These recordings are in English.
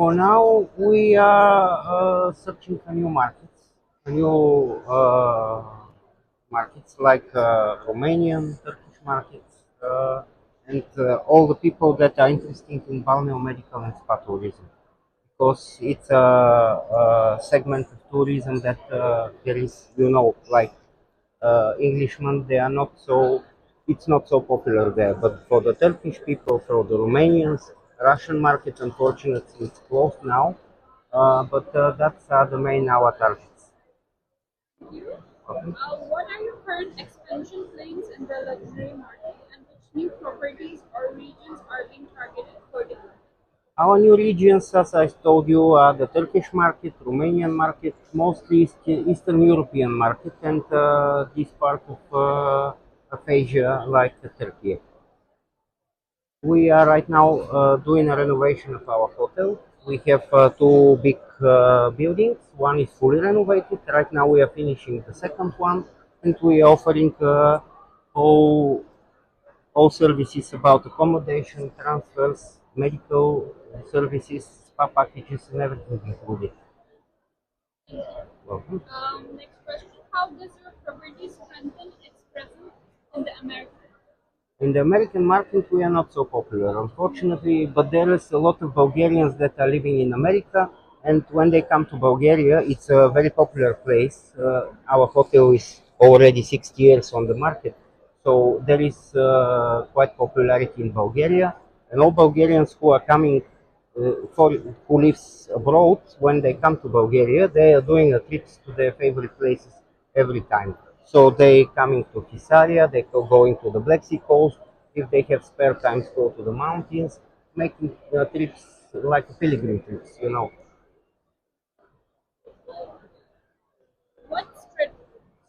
For now, we are searching for new markets, new markets like Romanian, Turkish markets, and all the people that are interested in balneo medical and spa tourism, because it's a segment of tourism that there is, like Englishmen, they are not so, it's not so popular there. But for the Turkish people, for the Romanians, Russian market, unfortunately, it's closed now. But that's the main our targets. Okay. What are your current expansion plans in the luxury market, and which new properties or regions are being targeted for development? Our new regions, as I told you, are the Turkish market, Romanian market, mostly Eastern European market, and this part of Asia, like Turkey. We are right now doing a renovation of our hotel. We have two big buildings. One is fully renovated. Right now we are finishing the second one, and we are offering all all services about accommodation, transfers, medical services, spa packages, and everything included. Welcome. Next question: how does your property strengthen its presence in the American? In the American market, we are not so popular, unfortunately, but there is a lot of Bulgarians that are living in America, and when they come to Bulgaria, it's a very popular place. Our hotel is already 60 years on the market, so there is quite popularity in Bulgaria, and all Bulgarians who are coming for who lives abroad, when they come to Bulgaria, they are doing a trips to their favorite places every time. So they coming to Caesarea, they go going to the Black Sea coast. If they have spare times, go to the mountains, making trips like pilgrim trips. What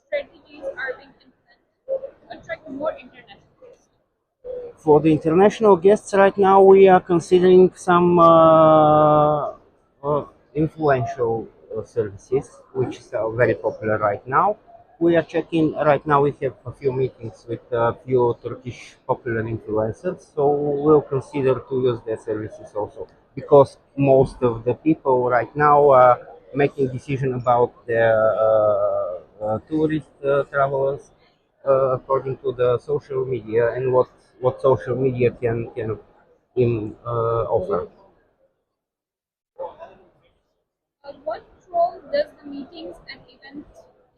strategies are being implemented to attract more international guests? For the international guests, right now we are considering some influential services, which is very popular right now. We are checking right now. We have a few meetings with a few Turkish popular influencers, so we'll consider to use their services also, because most of the people right now are making decision about their tourist travelers according to the social media and what social media can offer. What role does the meetings and event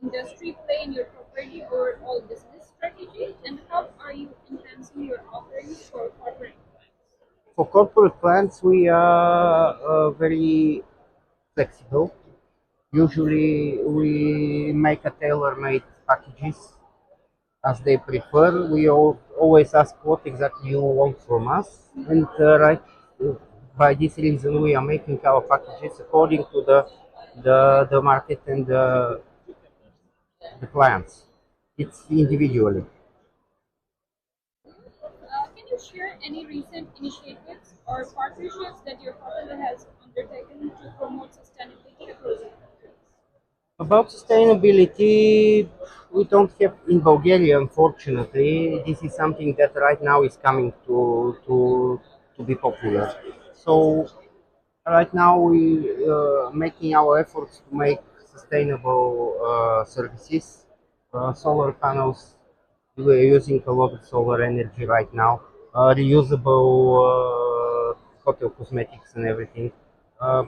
industry play in your property overall business strategy, and how are you enhancing your offerings for corporate clients? For corporate clients, we are very flexible. Usually, we make a tailor-made packages as they prefer. We always ask what exactly you want from us, and by this reason, we are making our packages according to the market and the clients. It's individually. Can you share any recent initiatives or partnerships that your hotel has undertaken to promote sustainability across your countries? About sustainability, we don't have in Bulgaria, unfortunately. This is something that right now is coming to be popular. So right now we making our efforts to make sustainable services, solar panels. We're using a lot of solar energy right now, reusable hotel cosmetics and everything. Uh,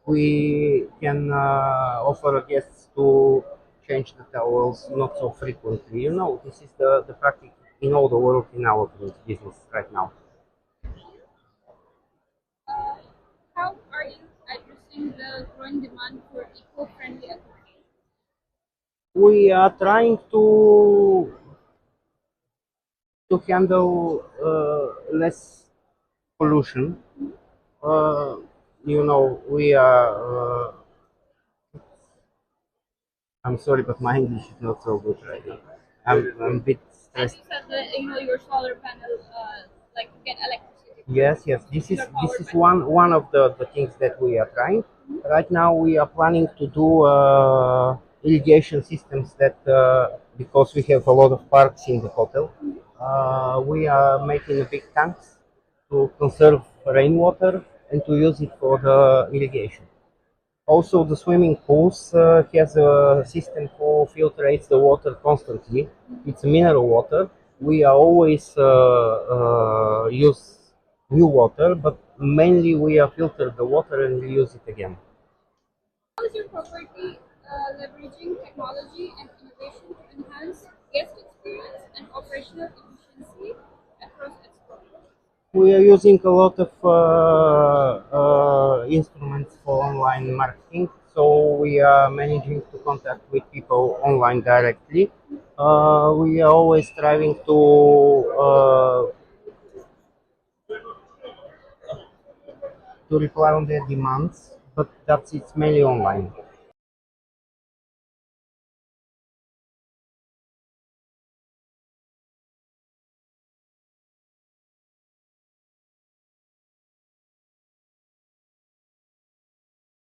we can offer our guests to change the towels not so frequently. This is the practice in all the world in our business right now. Uh, how are you addressing the growing demand for eco-friendly accommodation? We are trying to handle less pollution. Uh, we are. I'm sorry, but my English is not so good right now. I'm a bit As stressed. you said, your solar panel, like get electricity Yes, yes. This is your this power is bank. one of the things that we are trying. Right now, we are planning to do irrigation systems that because we have a lot of parks in the hotel, we are making big tanks to conserve rainwater. and to use it for the irrigation. Also, the swimming pools has a system who filtrates the water constantly. It's mineral water. We are always use new water, but mainly we are filter the water and reuse it again. How is your property leveraging technology and innovation to enhance guest experience and operational efficiency across its properties? We are using a lot of instruments for online marketing, so we are managing to contact with people online directly. We are always striving to reply on their demands, but that's it's mainly online.